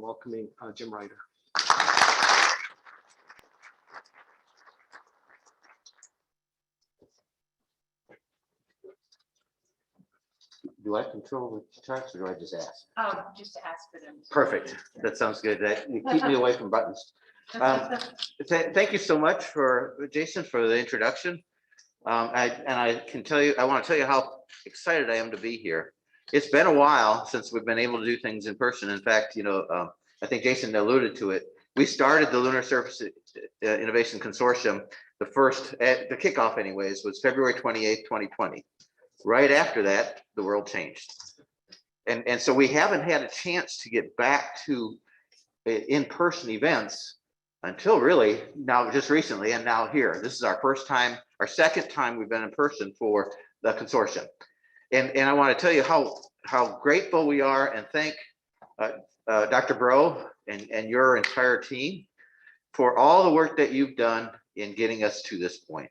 welcoming Jim Reuter. Do I control the charts or do I just ask? Oh, just ask for them. Perfect. That sounds good. You keep me away from buttons. Thank you so much for Jason for the introduction. I can tell you, I want to tell you how excited I am to be here. It's been a while since we've been able to do things in person. In fact, I think Jason alluded to it. We started the Lunar Surface Innovation Consortium. The kickoff anyways, was February 28th, 2020. Right after that, the world changed. And so we haven't had a chance to get back to in-person events until really now, just recently, and now here. This is our second time we've been in person for the consortium. And I want to tell you how grateful we are and thank Dr. Bro and your entire team for all the work that you've done in getting us to this point.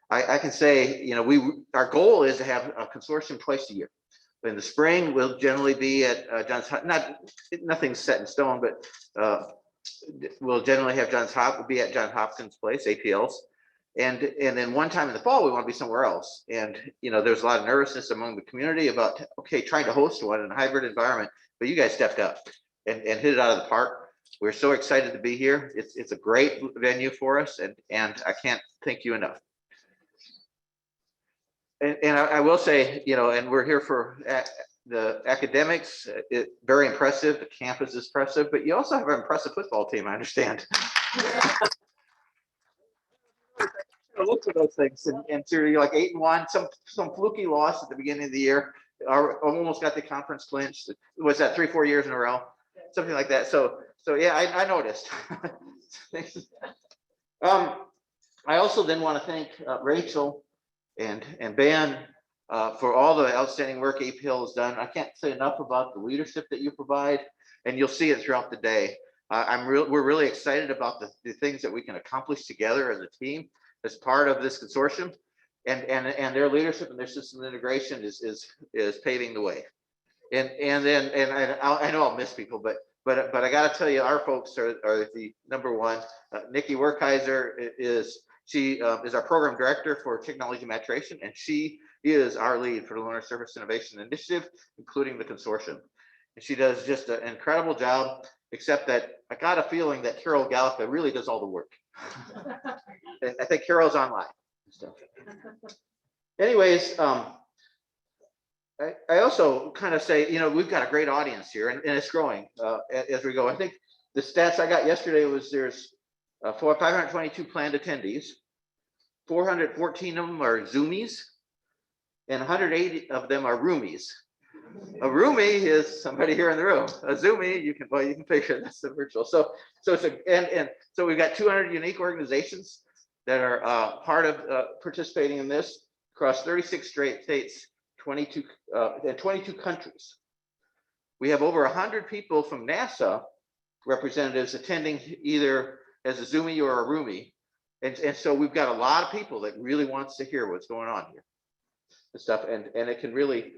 I can say, our goal is to have a consortium twice a year. In the spring, we'll generally be at Johns Hopkins. Nothing's set in stone, but we'll generally have we'll be at Johns Hopkins Place, APLs. And then one time in the fall, we want to be somewhere else. And, there's a lot of nervousness among the community about, trying to host one in a hybrid environment, but you guys stepped up and hit it out of the park. We're so excited to be here. It's a great venue for us, and I can't thank you enough. And I will say, and we're here for the academics. Very impressive. The campus is impressive, but you also have an impressive football team, I understand. Look at those things, and so you're like 8-1. Some fluky loss at the beginning of the year. Almost got the conference clinched. Was that 3-4 years in a row? Something like that. So yeah, I noticed. I also then want to thank Rachel and Ben for all the outstanding work APL has done. I can't say enough about the leadership that you provide, and you'll see it throughout the day. We're really excited about the things that we can accomplish together as a team as part of this consortium, and their leadership and their system integration is paving the way. And I know I'll miss people, but I got to tell you, our folks are the number one. Nikki Werkheiser is our program director for technology maturation, and she is our lead for the Lunar Surface Innovation Initiative, including the consortium. And she does just an incredible job, except that I got a feeling that Carol Gallica really does all the work. And I think Carol's online and stuff. Anyways, I also kind of say, we've got a great audience here, and it's growing as we go. I think the stats I got yesterday was there's 522 planned attendees, 414 of them are Zoomies, and 180 of them are roomies. A roomie is somebody here in the room. A Zoomie, you can picture that's the virtual. So we've got 200 unique organizations that are part of participating in this across 36 states, 22 countries. We have over 100 people from NASA representatives attending either as a Zoomie or a roomie, and so we've got a lot of people that really wants to hear what's going on here and stuff, and it can really.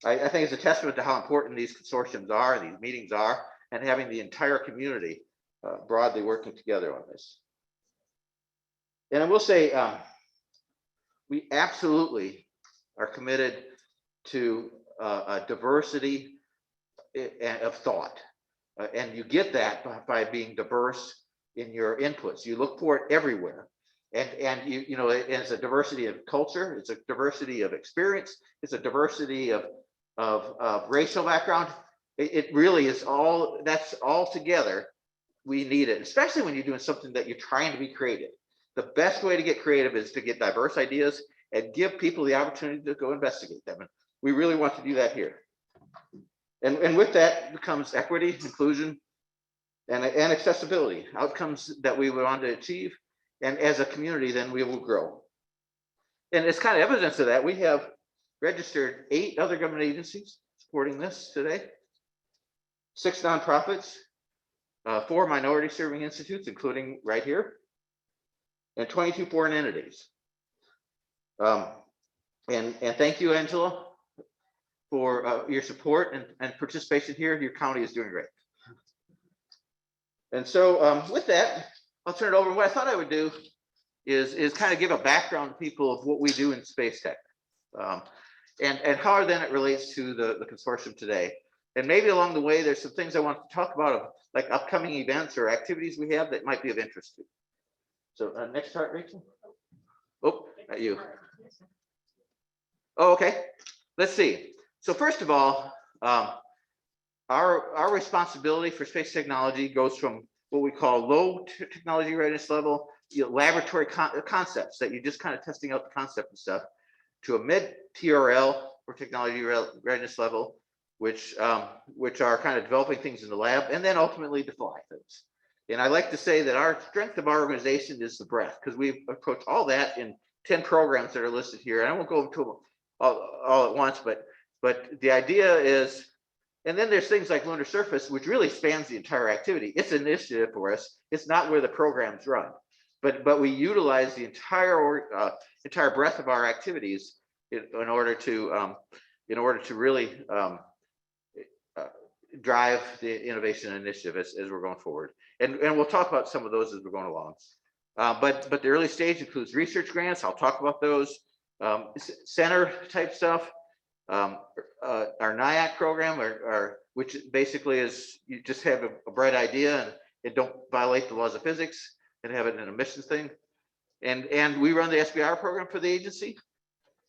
I think it's a testament to how important these consortiums are, these meetings are, and having the entire community broadly working together on this. And I will say, we absolutely are committed to a diversity of thought. And you get that by being diverse in your inputs. You look for it everywhere. And it's a diversity of culture, it's a diversity of experience, it's a diversity of racial background. It really is that's all together. We need it, especially when you're doing something that you're trying to be creative. The best way to get creative is to get diverse ideas and give people the opportunity to go investigate them. And we really want to do that here. And with that becomes equity, inclusion, and accessibility, outcomes that we want to achieve. And as a community, then we will grow. And it's kind of evidence of that. We have registered 8 other government agencies supporting this today, 6 nonprofits, 4 minority serving institutes, including right here, and 22 foreign entities. And thank you, Angela, for your support and participation here. Your county is doing great. And so with that, I'll turn it over. What I thought I would do is kind of give a background to people of what we do in space tech, and how then it relates to the consortium today. And maybe along the way, there's some things I want to talk about, of like upcoming events or activities we have that might be of interest to you. So next chart, Rachel. Oh, not you. Oh, okay. Let's see. So first of all, our responsibility for space technology goes from what we call low technology readiness level, laboratory concepts that you're just kind of testing out the concept and stuff, to a mid TRL or technology readiness level, which are kind of developing things in the lab, and then ultimately to fly things. And I like to say that our strength of our organization is the breadth, because we've approached all that in 10 programs that are listed here. And I won't go into them all at once, but the idea is, and then there's things like lunar surface, which really spans the entire activity. It's an initiative for us. It's not where the programs run, but we utilize the entire breadth of our activities in order to really drive the innovation initiative as we're going forward. And we'll talk about some of those as we're going along. But the early stage includes research grants. I'll talk about those. Center type stuff. Our NIAC program, which basically is you just have a bright idea and don't violate the laws of physics and have it in a mission thing. And we run the SBIR program for the agency,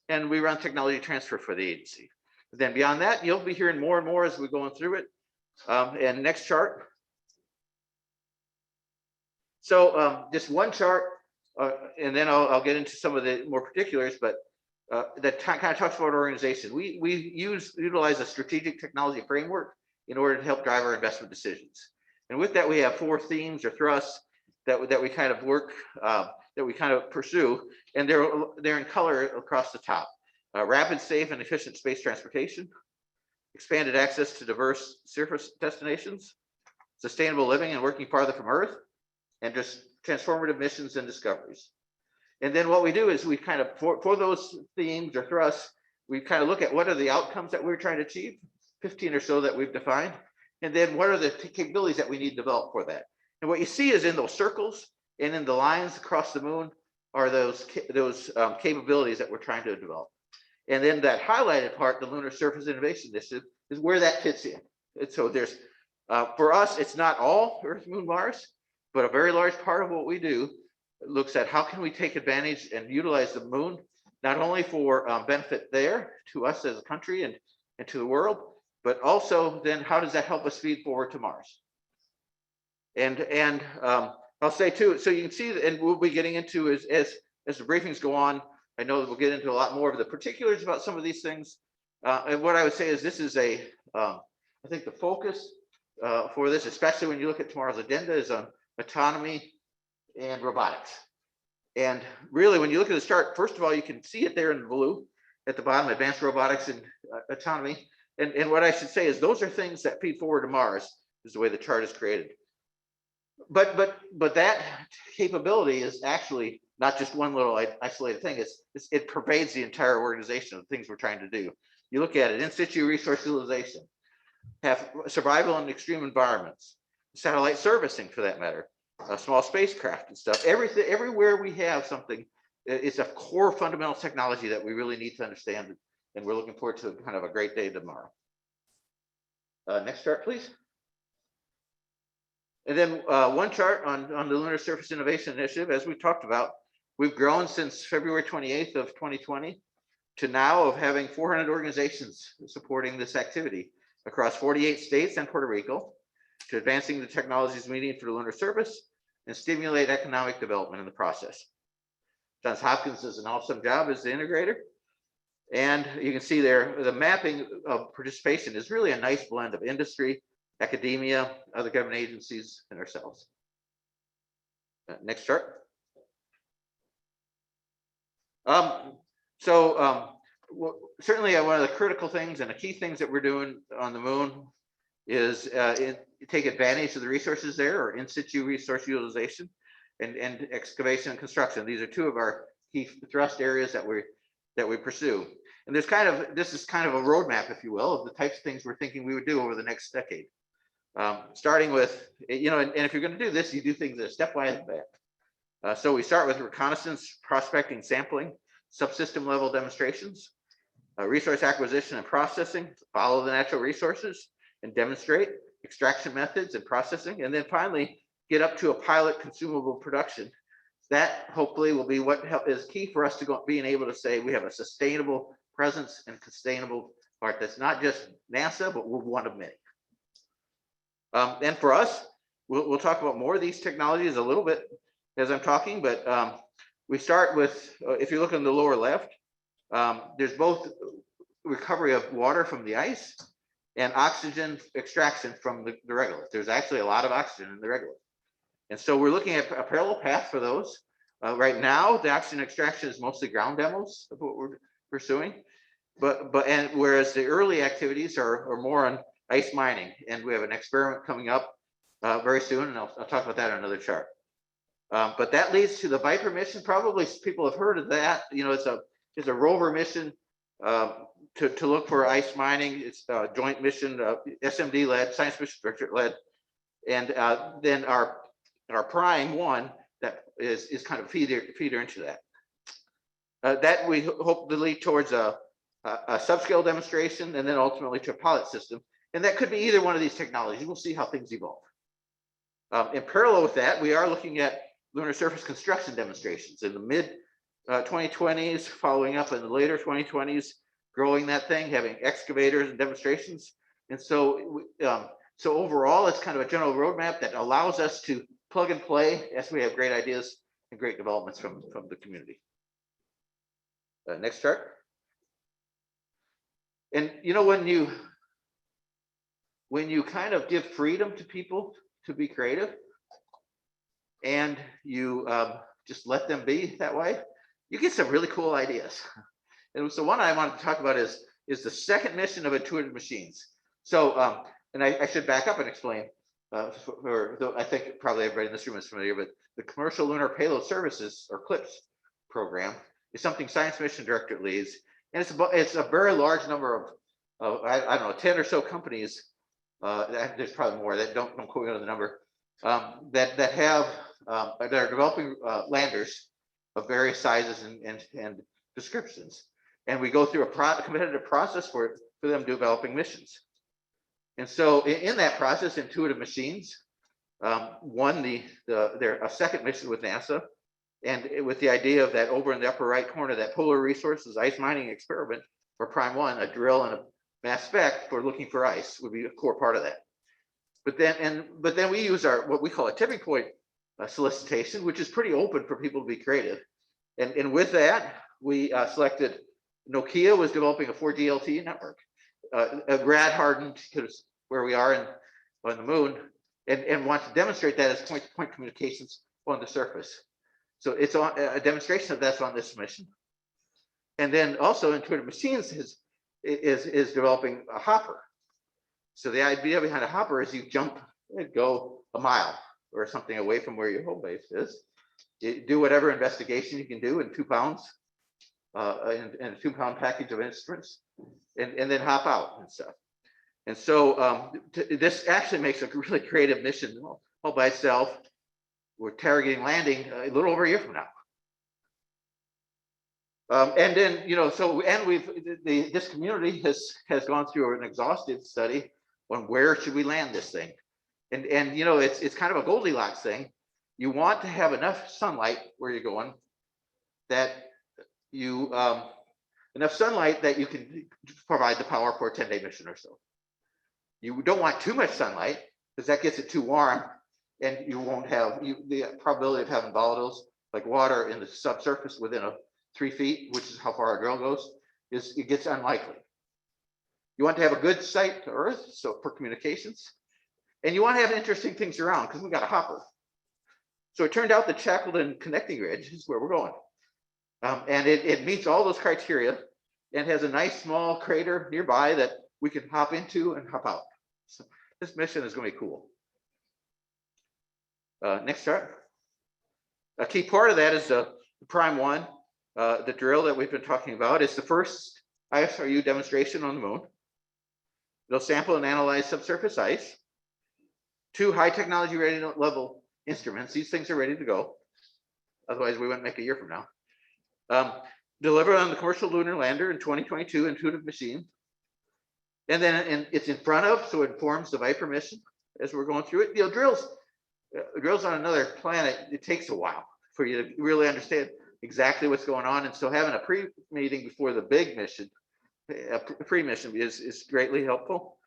and we run technology transfer for the agency. But then beyond that, you'll be hearing more and more as we're going through it. And next chart. So just one chart, and then I'll get into some of the more particulars, but that kind of talks about organization. We utilize a strategic technology framework in order to help drive our investment decisions. And with that, we have 4 themes or thrusts that we kind of work, that we kind of pursue, and they're in color across the top. Rapid, safe, and efficient space transportation, expanded access to diverse surface destinations, sustainable living and working farther from Earth, and just transformative missions and discoveries. And then what we do is we kind of, for those themes or thrusts, we kind of look at what are the outcomes that we're trying to achieve, 15 or so that we've defined, and then what are the capabilities that we need to develop for that. And what you see is in those circles and in the lines across the moon are those capabilities that we're trying to develop. And then that highlighted part, the Lunar Surface Innovation Initiative, is where that fits in. And so there's, for us, it's not all Earth, Moon, Mars, but a very large part of what we do looks at how can we take advantage and utilize the moon, not only for benefit there to us as a country and to the world, but also then how does that help us feed forward to Mars? And I'll say too, so you can see, and we'll be getting into as the briefings go on, I know that we'll get into a lot more of the particulars about some of these things. And what I would say is this is I think the focus for this, especially when you look at tomorrow's agenda, is on autonomy and robotics. And really, when you look at the chart, first of all, you can see it there in blue at the bottom, advanced robotics and autonomy. And what I should say is those are things that feed forward to Mars, is the way the chart is created. But that capability is actually not just one little isolated thing. It pervades the entire organization of the things we're trying to do. You look at it, in situ resource utilization, have survival in extreme environments, satellite servicing for that matter, small spacecraft and stuff. Everywhere we have something, it's a core fundamental technology that we really need to understand, and we're looking forward to kind of a great day tomorrow. Next chart, please. And then one chart on the Lunar Surface Innovation Initiative. As we talked about, we've grown since February 28th of 2020 to now of having 400 organizations supporting this activity across 48 states and Puerto Rico, to advancing the technologies we need for the lunar surface and stimulate economic development in the process. Johns Hopkins does an awesome job as the integrator. And you can see there, the mapping of participation is really a nice blend of industry, academia, other government agencies, and ourselves. Next chart. Certainly one of the critical things and the key things that we're doing on the moon is take advantage of the resources there, or in situ resource utilization and excavation and construction. These are 2 of our key thrust areas that we pursue. And this is kind of a roadmap, if you will, of the types of things we're thinking we would do over the next decade. Starting with, and if you're going to do this, you do things in a stepwise way. So we start with reconnaissance, prospecting, sampling, subsystem level demonstrations, resource acquisition and processing, follow the natural resources and demonstrate extraction methods and processing, and then finally get up to a pilot consumable production. That hopefully will be what is key for us to being able to say we have a sustainable presence and sustainable part that's not just NASA, but we're one of many. And for us, we'll talk about more of these technologies a little bit as I'm talking, but we start with, if you look in the lower left, there's both recovery of water from the ice and oxygen extraction from the regolith. There's actually a lot of oxygen in the regolith. And so we're looking at a parallel path for those. Right now, the oxygen extraction is mostly ground demos of what we're pursuing. And whereas the early activities are more on ice mining, and we have an experiment coming up very soon, and I'll talk about that on another chart. But that leads to the Viper mission. Probably people have heard of that. It's a rover mission to look for ice mining. It's a joint mission, SMD led, Science Mission Directorate led, and then our prime one that is kind of feeder into that. That we hope to lead towards a subscale demonstration, and then ultimately to a pilot system. And that could be either one of these technologies. We'll see how things evolve. In parallel with that, we are looking at lunar surface construction demonstrations in the mid 2020s, following up in the later 2020s, growing that thing, having excavators and demonstrations. And so, so overall, it's kind of a general roadmap that allows us to plug and play as we have great ideas and great developments from the community. Next chart. And when you kind of give freedom to people to be creative, and you just let them be that way, you get some really cool ideas. And so one I wanted to talk about is the second mission of Intuitive Machines. So, and I should back up and explain, I think probably everybody in this room is familiar, but the Commercial Lunar Payload Services, or CLIPS program, is something Science Mission Directorate leads. And it's a very large number of I don't know, 10 or so companies, there's probably more, that don't quote me on the number, that are developing landers of various sizes and descriptions. And we go through a competitive process for them developing missions. And so in that process, Intuitive Machines won a second mission with NASA, and with the idea of that over in the upper right corner, that Polar Resources ice mining experiment for Prime 1, a drill and a mass spec for looking for ice would be a core part of that. But then we use what we call a tipping point solicitation, which is pretty open for people to be creative. And with that, we selected Nokia was developing a 4G LTE network, rad hardened, because where we are on the moon, and want to demonstrate that as point-to-point communications on the surface. So it's a demonstration of that's on this mission. And then also Intuitive Machines is developing a hopper. So the idea behind a hopper is you jump and go a mile or something away from where your home base is. You do whatever investigation you can do in 2 pounds, and a 2-pound package of instruments, and then hop out and stuff. And so this actually makes a really creative mission all by itself. We're targeting landing a little over a year from now. And then, this community has gone through an exhaustive study on where should we land this thing. And it's kind of a Goldilocks thing. You want to have enough sunlight where you're going, that you enough sunlight that you can provide the power for a 10-day mission or so. You don't want too much sunlight, because that gets it too warm, and you won't have the probability of having volatiles like water in the subsurface within 3 feet, which is how far our drill goes, it gets unlikely. You want to have a good sight to Earth, so for communications, and you want to have interesting things around, because we got a hopper. So it turned out that Shackleton Connecting Ridge is where we're going, and it meets all those criteria, and has a nice small crater nearby that we can hop into and hop out. So this mission is going to be cool. Next chart. A key part of that is the Prime 1, the drill that we've been talking about. It's the first ISRU demonstration on the moon. It'll sample and analyze subsurface ice. 2 high technology ready level instruments. These things are ready to go. Otherwise, we wouldn't make a year from now. Deliver on the commercial lunar lander in 2022, intuitive machine. And then it's in front of, so it informs the Viper mission as we're going through it. You know, drills on another planet, it takes a while for you to really understand exactly what's going on. And so having a pre-meeting before the big mission, a pre-mission is greatly helpful.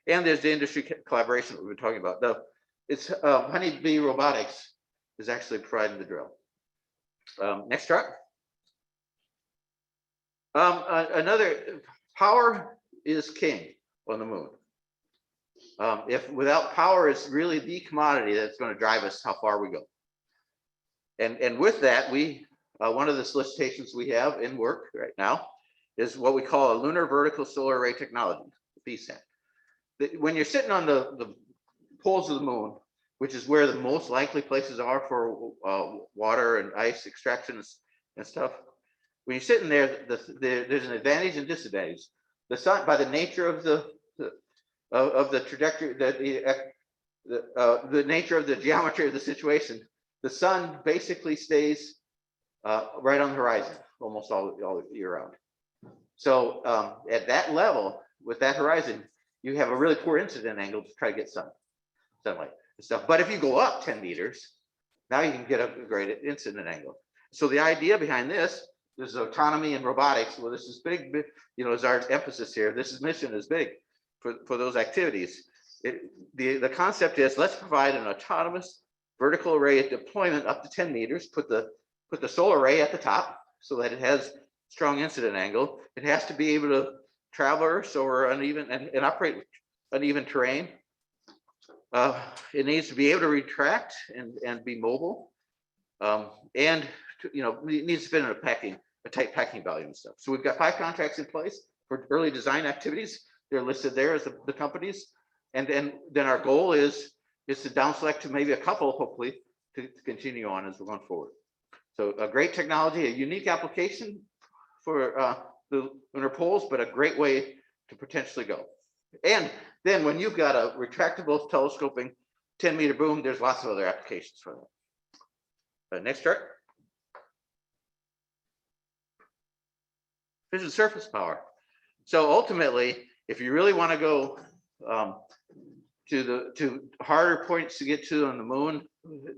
And there's the industry collaboration that we've been talking about. It's Honeybee Robotics is actually providing the drill. Next chart. Another, power is king on the moon. If without power, it's really the commodity that's going to drive us how far we go. And with that, we one of the solicitations we have in work right now is what we call a lunar vertical solar array technology, FISsion. When you're sitting on the poles of the moon, which is where the most likely places are for water and ice extraction and stuff, when you're sitting there, there's an advantage and disadvantage. The sun, by the nature of the trajectory, the nature of the geometry of the situation, the sun basically stays right on the horizon almost all year round. So at that level, with that horizon, you have a really poor incident angle to try to get sunlight and stuff. But if you go up 10 meters, now you can get a great incident angle. So the idea behind this is autonomy and robotics. Well, this is big, you know, is our emphasis here. This mission is big for those activities. The concept is, let's provide an autonomous vertical array deployment up to 10 meters, put the solar array at the top so that it has strong incident angle. It has to be able to traverse or uneven and operate uneven terrain. It needs to be able to retract and be mobile. And you know, it needs to fit in a tight packing volume and stuff. So we've got 5 contracts in place for early design activities. They're listed there as the companies. And then our goal is to down select to maybe a couple, hopefully, to continue on as we're going forward. So a great technology, a unique application for the lunar poles, but a great way to potentially go. And then when you've got a retractable telescoping 10-meter boom, there's lots of other applications for that. Next chart. Fission surface power. So ultimately, if you really want to go to harder points to get to on the moon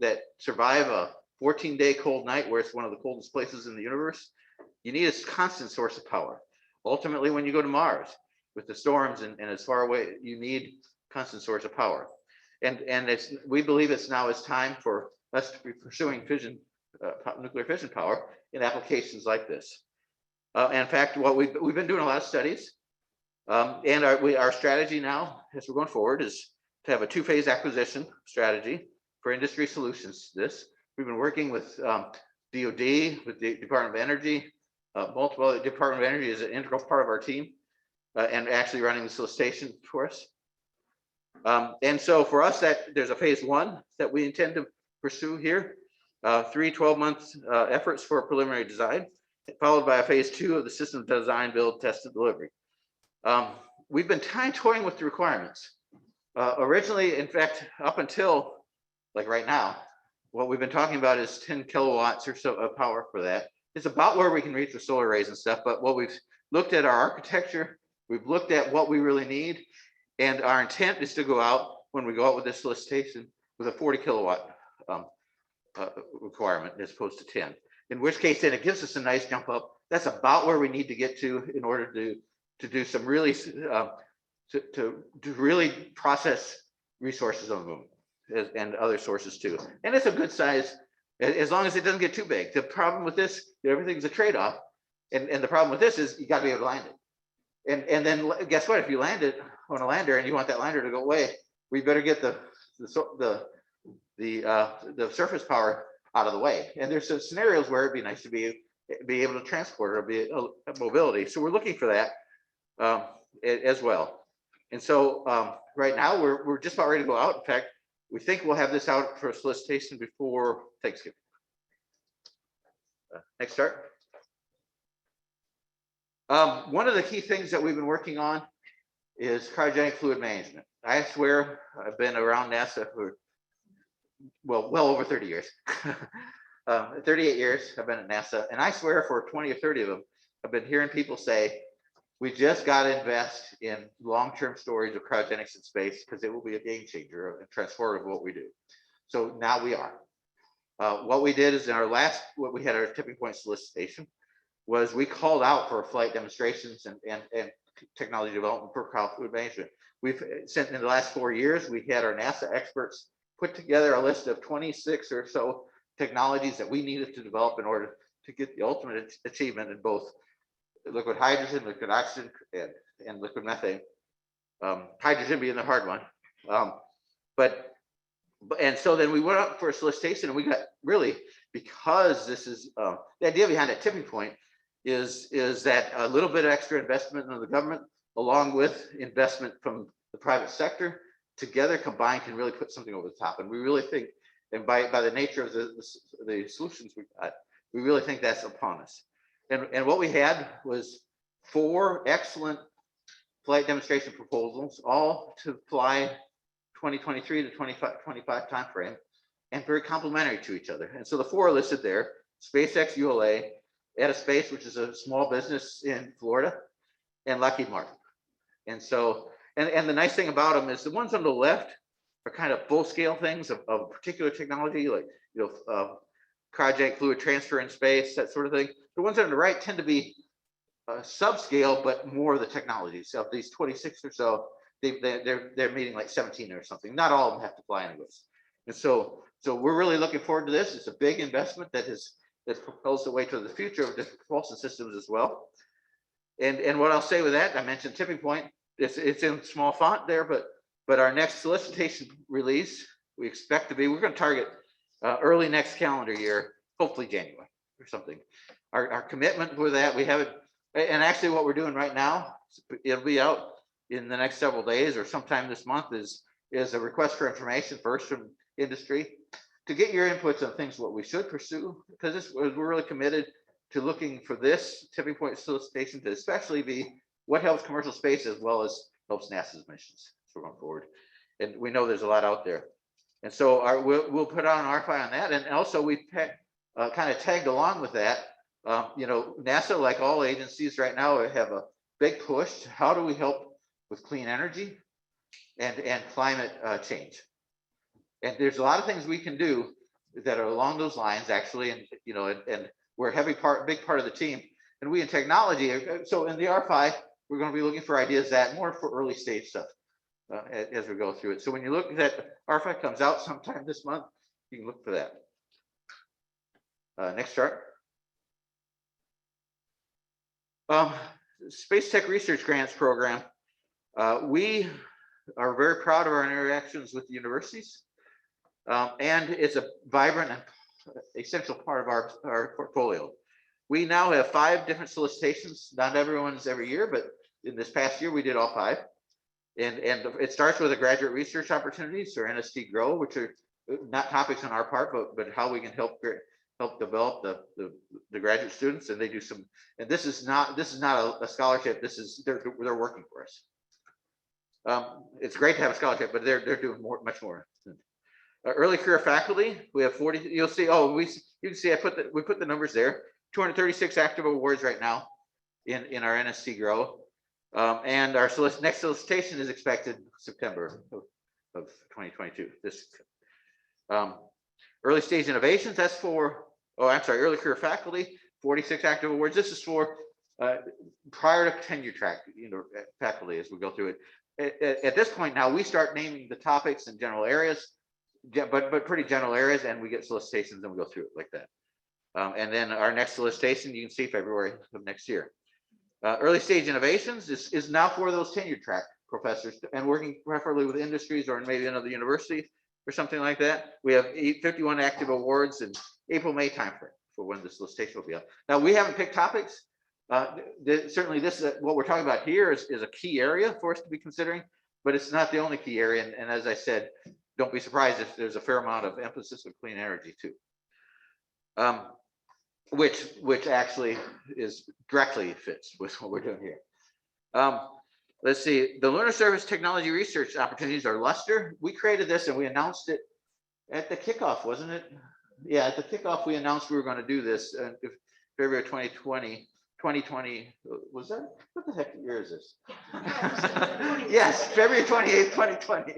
that survive a 14-day cold night where it's one of the coldest places in the universe, you need a constant source of power. Ultimately, when you go to Mars with the storms and as far away, you need constant source of power. And we believe it's time for us to be pursuing fission, nuclear fission power in applications like this. In fact, what we've been doing a lot of studies, and our strategy now, as we're going forward, is to have a 2-phase acquisition strategy for industry solutions to this. We've been working with DOD, with the Department of Energy. Multiple Department of Energy is an integral part of our team, and actually running the solicitation for us. And so for us, there's a phase 1 that we intend to pursue here, 3 12-month efforts for preliminary design, followed by a phase 2 of the system design, build, test, and delivery. We've been toying with the requirements. Originally, in fact, up until like right now, what we've been talking about is 10 kilowatts or so of power for that. It's about where we can reach the solar arrays and stuff, but what we've looked at our architecture, we've looked at what we really need, and our intent is to go out, when we go out with this solicitation, with a 40 kilowatt requirement as opposed to 10. In which case, then it gives us a nice jump up. That's about where we need to get to in order to do some really to really process resources on the moon and other sources too. And it's a good size, as long as it doesn't get too big. The problem with this, everything's a trade-off, and the problem with this is you got to be able to land it. And then guess what? If you land it on a lander and you want that lander to go away, we better get the surface power out of the way. And there's some scenarios where it'd be nice to be able to transport or be a mobility. So we're looking for that as well. And so right now we're just about ready to go out. In fact, we think we'll have this out for a solicitation before Thanksgiving. Next chart. One of the key things that we've been working on is cryogenic fluid management. I swear I've been around NASA for, well over 30 years. 38 years I've been at NASA, and I swear for 20 or 30 of them, I've been hearing people say, we just got to invest in long-term storage of cryogenics in space because it will be a game changer and transformative of what we do. So now we are. What we did is in our last, what we had our tipping point solicitation, was we called out for flight demonstrations and technology development for cryo fluid management. We've sent in the last 4 years, we had our NASA experts put together a list of 26 or so technologies that we needed to develop in order to get the ultimate achievement in both liquid hydrogen, liquid oxygen, and liquid methane. Hydrogen being the hard one. And so then we went up for a solicitation, and we got really, because this is the idea behind that tipping point is that a little bit of extra investment in the government, along with investment from the private sector, together combined can really put something over the top. And we really think, and by the nature of the solutions we got, we really think that's upon us. And what we had was 4 excellent flight demonstration proposals, all to fly 2023 to 25 timeframe, and very complementary to each other. And so the 4 are listed there: SpaceX ULA, Space, which is a small business in Florida, and Lockheed Martin. And so, and the nice thing about them is the ones on the left are kind of full-scale things of particular technology, like cryogenic fluid transfer in space, that sort of thing. The ones on the right tend to be subscale, but more of the technologies. So of these 26 or so, they're meeting like 17 or something. Not all of them have to fly anyways. And so we're really looking forward to this. It's a big investment that propels the way to the future of different propulsion systems as well. And what I'll say with that, I mentioned tipping point. It's in small font there, but our next solicitation release, we expect to be, we're going to target early next calendar year, hopefully January or something. Our commitment with that, we have it, and actually what we're doing right now, it'll be out in the next several days or sometime this month, is a request for information first from industry to get your inputs on things what we should pursue, because we're really committed to looking for this tipping point solicitation to especially be what helps commercial space as well as helps NASA's missions. So going forward, and we know there's a lot out there, and so we'll put out an RFI on that, and also we kind of tagged along with that. NASA, like all agencies right now, have a big push to how do we help with clean energy and climate change. And there's a lot of things we can do that are along those lines, actually, and we're a big part of the team. And we in technology, so in the RFI, we're going to be looking for ideas that more for early stage stuff as we go through it. So when you look at that, RFI comes out sometime this month, you can look for that. Next chart. Space Tech Research Grants Program. We are very proud of our interactions with the universities, and it's a vibrant and essential part of our portfolio. We now have 5 different solicitations. Not everyone's every year, but in this past year we did all 5. And it starts with the graduate research opportunities, or NST Grow, which are not topics on our part, but how we can help develop the graduate students. And they do some, and this is not a scholarship. This is they're working for us. It's great to have a scholarship, but they're doing much more. Early career faculty, we have 40. You'll see. You can see we put the numbers there. 236 active awards right now in our NST Grow, and our next solicitation is expected September of 2022. This early stage innovations. That's for early career faculty. 46 active awards. This is for prior to tenure track faculty as we go through it. At this point now, we start naming the topics in general areas, but pretty general areas, and we get solicitations and we go through it like that. And then our next solicitation, you can see February of next year. Early stage innovations is now for those tenure track professors and working preferably with industries or maybe another university or something like that. We have 51 active awards in April-May timeframe for when the solicitation will be up. Now we haven't picked topics. Certainly this is what we're talking about here is a key area for us to be considering, but it's not the only key area. And as I said, don't be surprised if there's a fair amount of emphasis on clean energy too. Which actually is directly fits with what we're doing here. let's see, the Lunar Surface Technology Research Opportunities are Luster. We created this and we announced it at the kickoff, wasn't it? Yeah, at the kickoff, we announced we were going to do this February 2020. Was that, what the heck year is this? Yes, February 28th, 2020.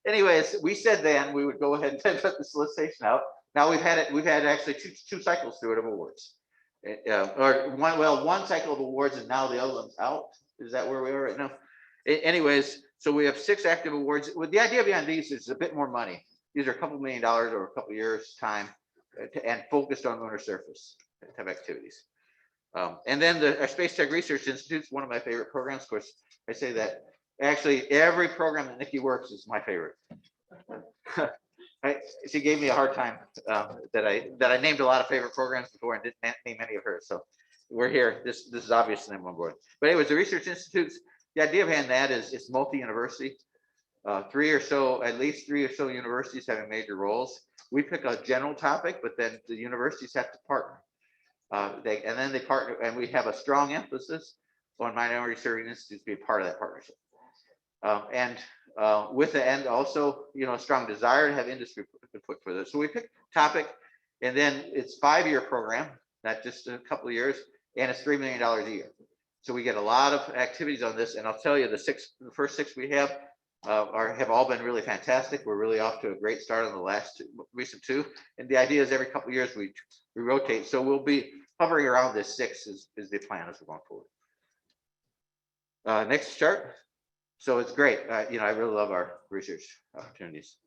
Anyways, we said then we would go ahead and put the solicitation out. Now we've had actually two cycles through it of awards. Or one cycle of awards and now the other one's out. Is that where we are right now? Anyways, so we have 6 active awards. With the idea behind these is a bit more money. These are a couple $1 million or a couple years time and focused on lunar surface type activities. And then our Space Tech Research Institute is one of my favorite programs. Of course, I say that actually every program that Nikki works is my favorite. She gave me a hard time that I named a lot of favorite programs before and didn't name any of hers. So we're here. This is obvious name on board. But anyways, the research institutes. The idea behind that is it's multi-university. At least three or so universities having major roles. We pick a general topic, but then the universities have to partner. They partner, and we have a strong emphasis on minority serving institutes being part of that partnership. With the end also, a strong desire to have industry put for this. So we pick a topic, and then it's 5-year program, not just a couple of years, and it's $3 million a year. So we get a lot of activities on this, and I'll tell you, the first 6 we have have all been really fantastic. We're really off to a great start on the recent 2, and the idea is every couple of years we rotate. So we'll be hovering around this 6 is the plan as we're going forward. Next chart. So it's great. I really love our research opportunities.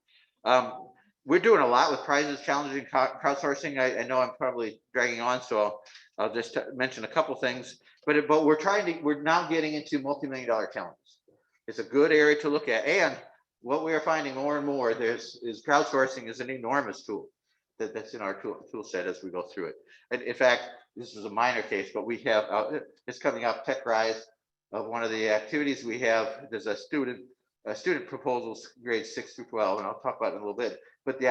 We're doing a lot with prizes, challenges, and crowdsourcing. I know I'm probably dragging on, so I'll just mention a couple things. But we're now getting into multi-million-dollar challenges. It's a good area to look at. And what we are finding more and more is crowdsourcing is an enormous tool that's in our tool set as we go through it. And in fact, this is a minor case, but we have it's coming up Tech Rise. One of the activities we have, there's a student proposals grades 6 through 12, and I'll talk about it in a little bit. But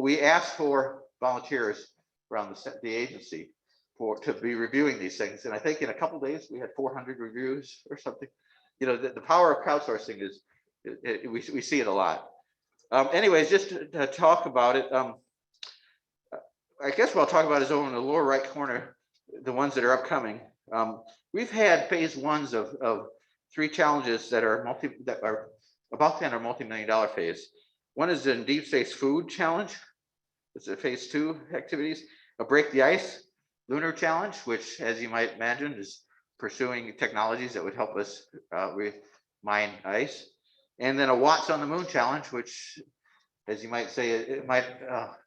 we asked for volunteers around the agency to be reviewing these things, and I think in a couple of days we had 400 reviews or something. The power of crowdsourcing is we see it a lot. Anyways, just to talk about it, I guess what I'll talk about is over in the lower right corner, the ones that are upcoming. We've had phase 1s of 3 challenges that are about 10 or multi-million-dollar phase. One is the Deep Space Food Challenge. It's a phase 2 activities. A Break the Ice Lunar Challenge, which, as you might imagine, is pursuing technologies that would help us mine ice. And then a Watts on the Moon Challenge, which, as you might say, it might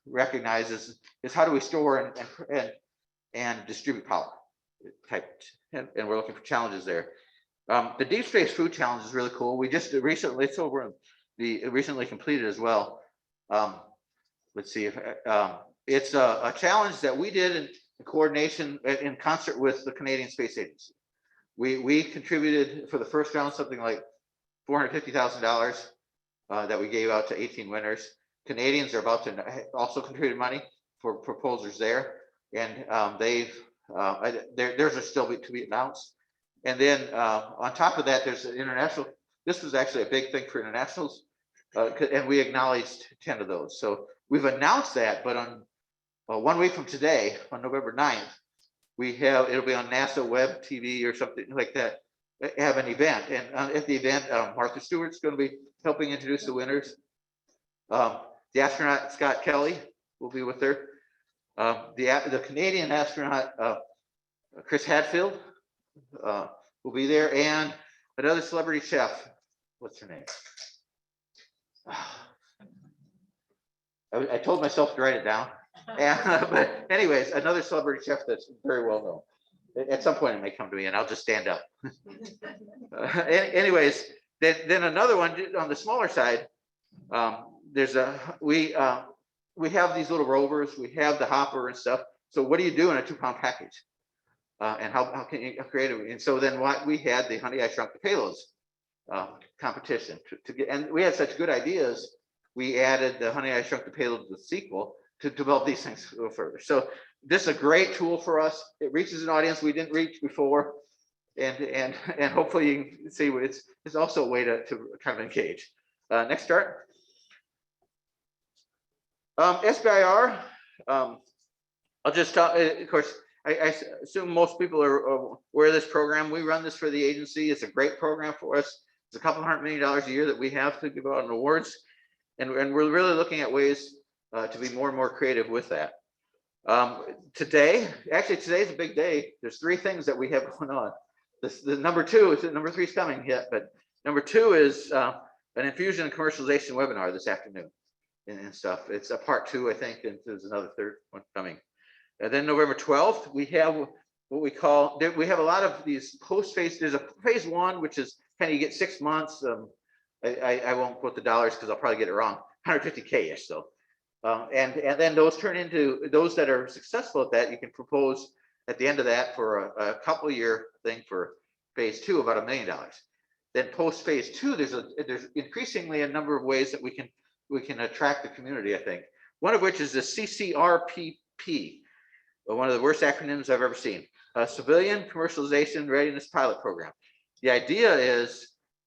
recognize is how do we store and distribute power type, and we're looking for challenges there. The Deep Space Food Challenge is really cool. We just recently, recently completed as well. Let's see if it's a challenge that we did in coordination in concert with the Canadian Space Agency. We contributed for the first round something like $450,000 that we gave out to 18 winners. Canadians are about to also contribute money for proposals there, and theirs are still to be announced. And then on top of that, there's an international. This was actually a big thing for internationals, and we acknowledged 10 of those. So we've announced that, but on 1 week from today, on November 9th, it'll be on NASA Web TV or something like that. Have an event, and at the event, Martha Stewart's going to be helping introduce the winners. The astronaut Scott Kelly will be with her. The Canadian astronaut Chris Hadfield will be there, and another celebrity chef. What's her name? I told myself to write it down. But anyways, another celebrity chef that's very well known. At some point, it may come to me, and I'll just stand up. Anyways, then another one on the smaller side. We have these little rovers. We have the hopper and stuff. So what do you do in a 2-pound package? And how can you create it? And so then what we had the Honey, I Shrunk the Payloads competition to get, and we had such good ideas. We added the Honey, I Shrunk the Payload, the sequel, to develop these things a little further. So this is a great tool for us. It reaches an audience we didn't reach before. and hopefully you can see it's also a way to kind of engage. Next chart. SBIR. I'll just talk. Of course, I assume most people are aware of this program. We run this for the agency. It's a great program for us. It's a couple $100 million a year that we have to give out in awards, and we're really looking at ways to be more and more creative with that. Today's a big day. There's 3 things that we have going on. The number 3 is coming yet, but number 2 is an infusion and commercialization webinar this afternoon and stuff. It's a part 2, I think, and there's another 3rd one coming. And then November 12th, we have what we call, we have a lot of these post-phase. There's a phase 1, which is kind of you get 6 months. I won't quote the dollars because I'll probably get it wrong. 150K-ish. So, and then those turn into those that are successful at that. You can propose at the end of that for a couple year thing for phase 2, about $1 million. Then post phase 2, there's increasingly a number of ways that we can attract the community. I think one of which is the CCRPP, one of the worst acronyms I've ever seen. Civilian Commercialization Readiness Pilot Program. The idea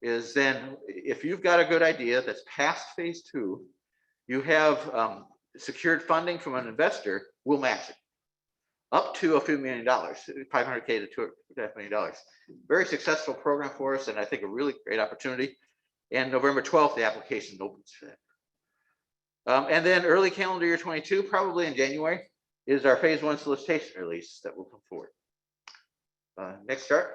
is then if you've got a good idea that's past phase 2, you have secured funding from an investor, we'll match it up to a few $1 million, $500K to $2.5 million. Very successful program for us, and I think a really great opportunity. And November 12th, the application opens for that. And then early calendar year 22, probably in January, is our phase 1 solicitation release that will come forward. Next chart.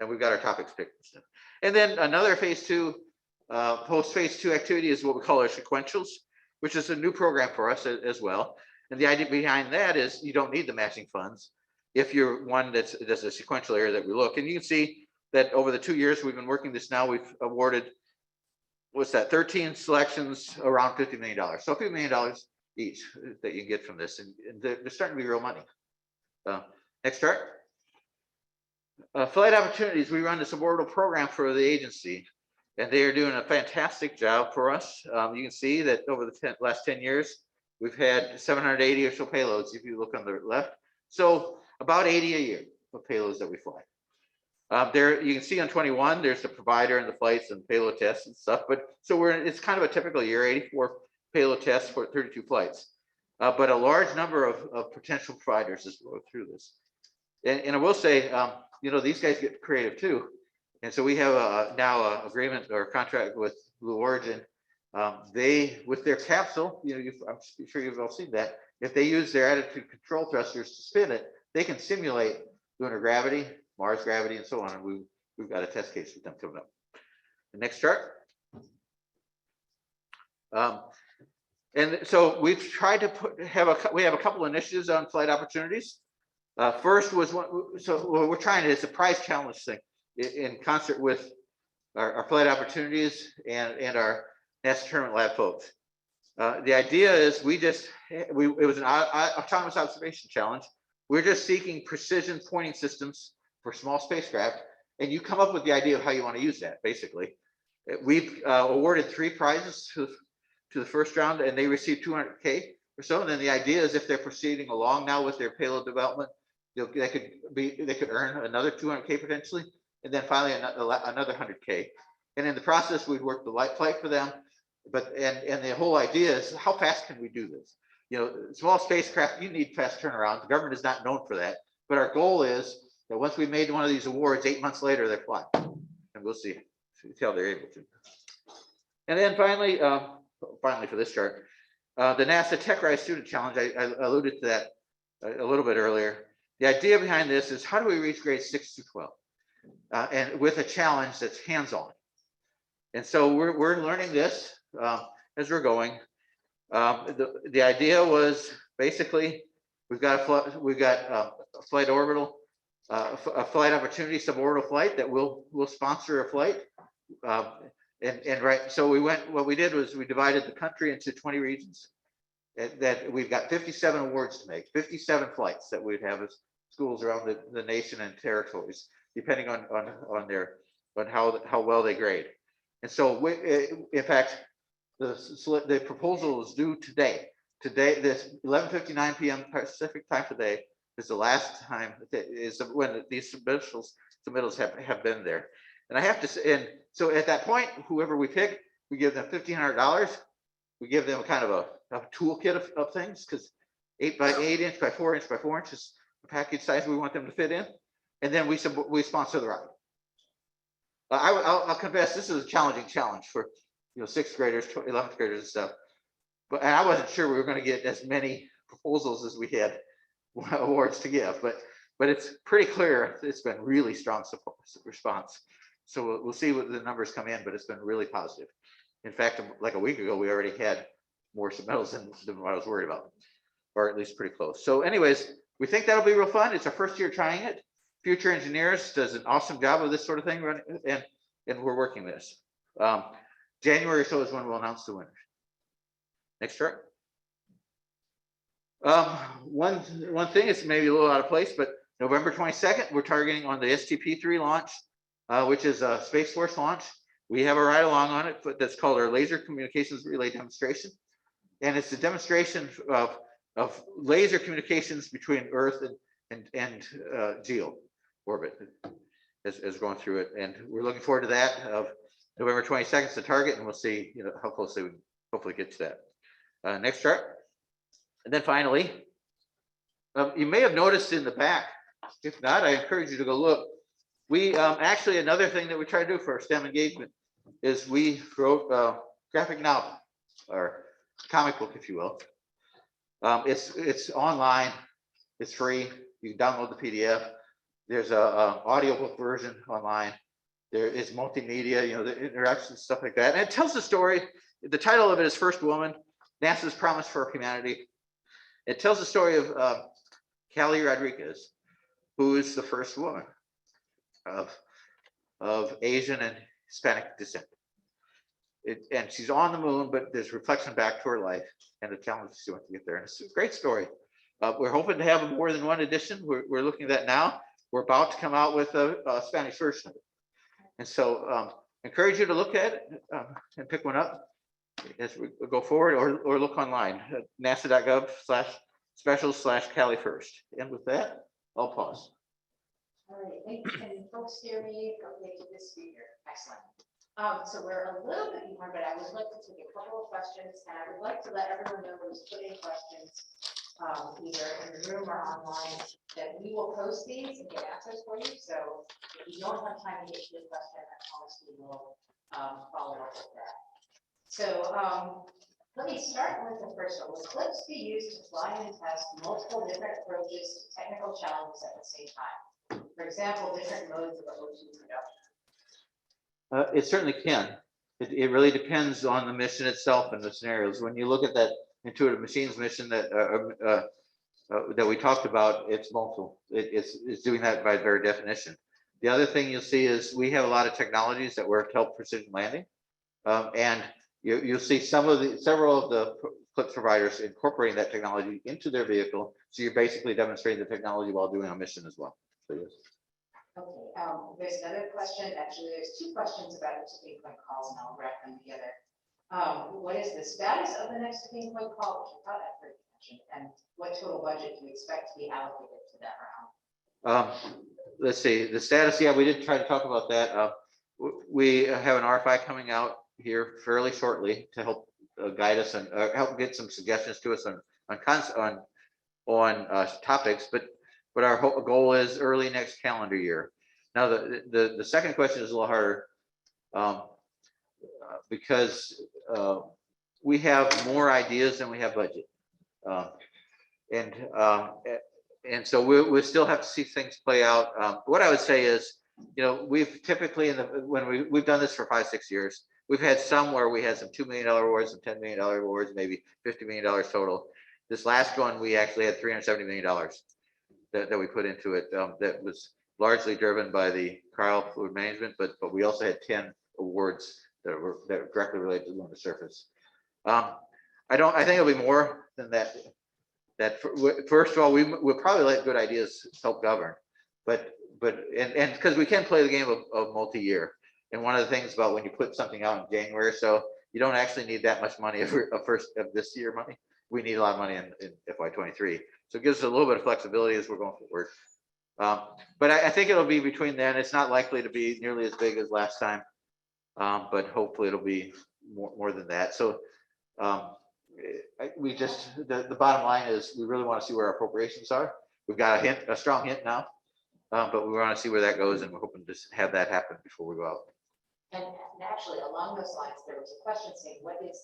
And we've got our topics picked and stuff. And then another phase 2, post phase 2 activity is what we call our sequentials, which is a new program for us as well. And the idea behind that is you don't need the matching funds if you're one that's a sequential area that we look. And you can see that over the 2 years we've been working this now, we've awarded, 13 selections around $50 million. So a few $1 million each that you can get from this. And they're starting to be real money. Next chart. Flight opportunities. We run this suborbital program for the agency, and they are doing a fantastic job for us. You can see that over the last 10 years, we've had 780 or so payloads, if you look on the left. So about 80 a year of payloads that we fly. There you can see on 21, there's the provider and the flights and payload tests and stuff. But so it's kind of a typical year, 84 payload tests for 32 flights. But a large number of potential providers as we go through this. And I will say, these guys get creative too. And so we have now an agreement or a contract with Blue Origin. They, with their capsule, I'm sure you've all seen that. If they use their attitude control thrusters to spin it, they can simulate lunar gravity, Mars gravity, and so on. And we've got a test case with them coming up. The next chart. And so we've tried to we have a couple initiatives on flight opportunities. First was what we're trying to, it's a prize challenge thing in concert with our flight opportunities and our NASA Tournament Lab folks. The idea is it was an autonomous observation challenge. We're just seeking precision pointing systems for small spacecraft, and you come up with the idea of how you want to use that. Basically, we've awarded 3 prizes to the first round, and they received 200K or so. And then the idea is if they're proceeding along now with their payload development, they could earn another 200K potentially, and then finally another 100K. And in the process, we'd work the light flight for them. But and the whole idea is how fast can we do this? Small spacecraft, you need fast turnaround. The government is not known for that. But our goal is that once we made one of these awards, 8 months later, they're flying. And we'll see how they're able to. And then finally for this chart, the NASA Tech Rise Student Challenge, I alluded to that a little bit earlier. The idea behind this is how do we reach grades 6 to 12? And with a challenge that's hands-on. And so we're learning this as we're going. The idea was basically we've got a flight orbital, a flight opportunity suborbital flight that will sponsor a flight. So what we did was we divided the country into 20 regions. That we've got 57 awards to make, 57 flights that we'd have as schools around the nation and territories, depending on how well they grade. And so, in fact, the proposal is due today. Today, this 11:59 p.m. Pacific time today is the last time is when these submittals submittals have been there. And I have to say, and so at that point, whoever we pick, we give them $1,500. We give them kind of a toolkit of things, because 8 by 8 inch by 4 inch by 4 inch is the package size we want them to fit in. And then we sponsor the ride. I'll confess, this is a challenging challenge for 6th graders, 11th graders and stuff. But I wasn't sure we were going to get as many proposals as we had awards to give, but it's pretty clear it's been really strong support, response. So we'll see what the numbers come in, but it's been really positive. In fact, like a week ago, we already had more submittals than what I was worried about, or at least pretty close. So anyways, we think that'll be real fun. It's our first year trying it. Future Engineers does an awesome job of this sort of thing, and we're working this. January or so is when we'll announce the winners. Next chart. One thing is maybe a little out of place, but November 22nd, we're targeting on the STP3 launch, which is a Space Force launch. We have a ride along on it, but that's called our Laser Communications Relay Demonstration. And it's a demonstration of laser communications between Earth and geo orbit as going through it. And we're looking forward to that. November 22nd is the target, and we'll see how closely we hopefully get to that. Next chart. And then finally, you may have noticed in the back, if not, I encourage you to go look. We actually, another thing that we try to do for our STEM engagement is we wrote a graphic novel, or comic book, if you will. It's online, it's free, you can download the PDF. There's a audiobook version online. There is multimedia, the interactions, stuff like that. And it tells the story. The title of it is First Woman, NASA's Promise for Humanity. It tells the story of Callie Rodriguez, who is the first woman of Asian and Hispanic descent. And she's on the moon, but there's reflection back to her life and the challenges she went to get there. And it's a great story. We're hoping to have more than one edition. We're looking at that now. We're about to come out with a Spanish version of it. And so encourage you to look at it and pick one up as we go forward, or look online at nasa.gov/specials/Cali first. And with that, I'll pause. All right, thank you. And folks hear me? Okay, to this speaker. Excellent. So we're a little bit behind, but I would like to take a couple of questions, and I would like to let everyone know who's putting questions either in the room or online, that we will post these and get answers for you. So if you don't have time to get to the question, I promise we will follow up with that. So let me start with the first one. Will CLIPS be used to fly and test multiple different approaches to technical challenges at the same time? For example, different modes of O2 production. It certainly can. It really depends on the mission itself and the scenarios. When you look at that Intuitive Machines mission that we talked about, it's multiple. It's doing that by very definition. The other thing you'll see is we have a lot of technologies that work to help precision landing, and you'll see several of the CLIPS providers incorporating that technology into their vehicle. So you're basically demonstrating the technology while doing a mission as well. So yes. Okay, there's another question. Actually, there's two questions about the tipping point calls, and I'll wrap them together. What is the status of the next tipping point call, which you thought I heard you mention, and what total budget do you expect to be allocated to that round? Let's see, the status, yeah, we did try to talk about that. We have an RFI coming out here fairly shortly to help guide us and help get some suggestions to us on topics, but our whole goal is early next calendar year. Now, the second question is a little harder because we have more ideas than we have budget, and so we still have to see things play out. What I would say is, we've typically when we've done this for 5-6 years, we've had some where we had some $2 million awards, some $10 million awards, maybe $50 million total. This last one, we actually had $370 million that we put into it. That was largely driven by the cryo fluid management, but we also had 10 awards that were directly related to the lunar surface. I think it'll be more than that. First of all, we'll probably let good ideas help govern, but because we can play the game of multi-year. And one of the things about when you put something out in January or so, you don't actually need that much money of this year money. We need a lot of money in FY23. So it gives us a little bit of flexibility as we're going forward. But I think it'll be between then. It's not likely to be nearly as big as last time. But hopefully it'll be more than that. So we just, the bottom line is we really want to see where our appropriations are. We've got a strong hint now, but we want to see where that goes, and we're hoping to have that happen before we go out. And actually, along those lines, there was a question saying, what is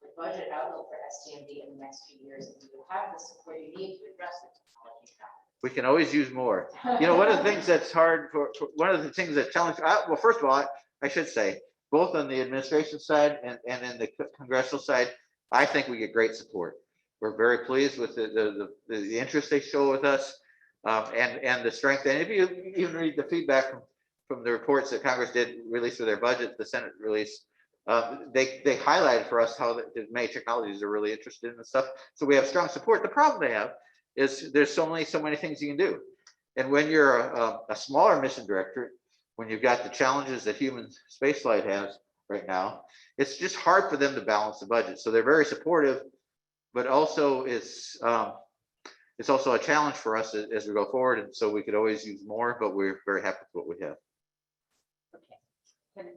the budget outlook for STMD in the next few years? And do you have the support you need to address the technology gap? We can always use more. You know, one of the things that's hard for one of the things that challenge, well, first of all, I should say, both on the administration side and in the congressional side, I think we get great support. We're very pleased with the interest they show with us, and the strength. And if you even read the feedback from the reports that Congress did release for their budget, the Senate release, they highlighted for us how the many technologies are really interested in this stuff. So we have strong support. The problem they have is there's so many things you can do. And when you're a smaller mission directorate, when you've got the challenges that human spaceflight has right now, it's just hard for them to balance the budget. So they're very supportive, but also it's also a challenge for us as we go forward. And so we could always use more, but we're very happy with what we have. Okay. Can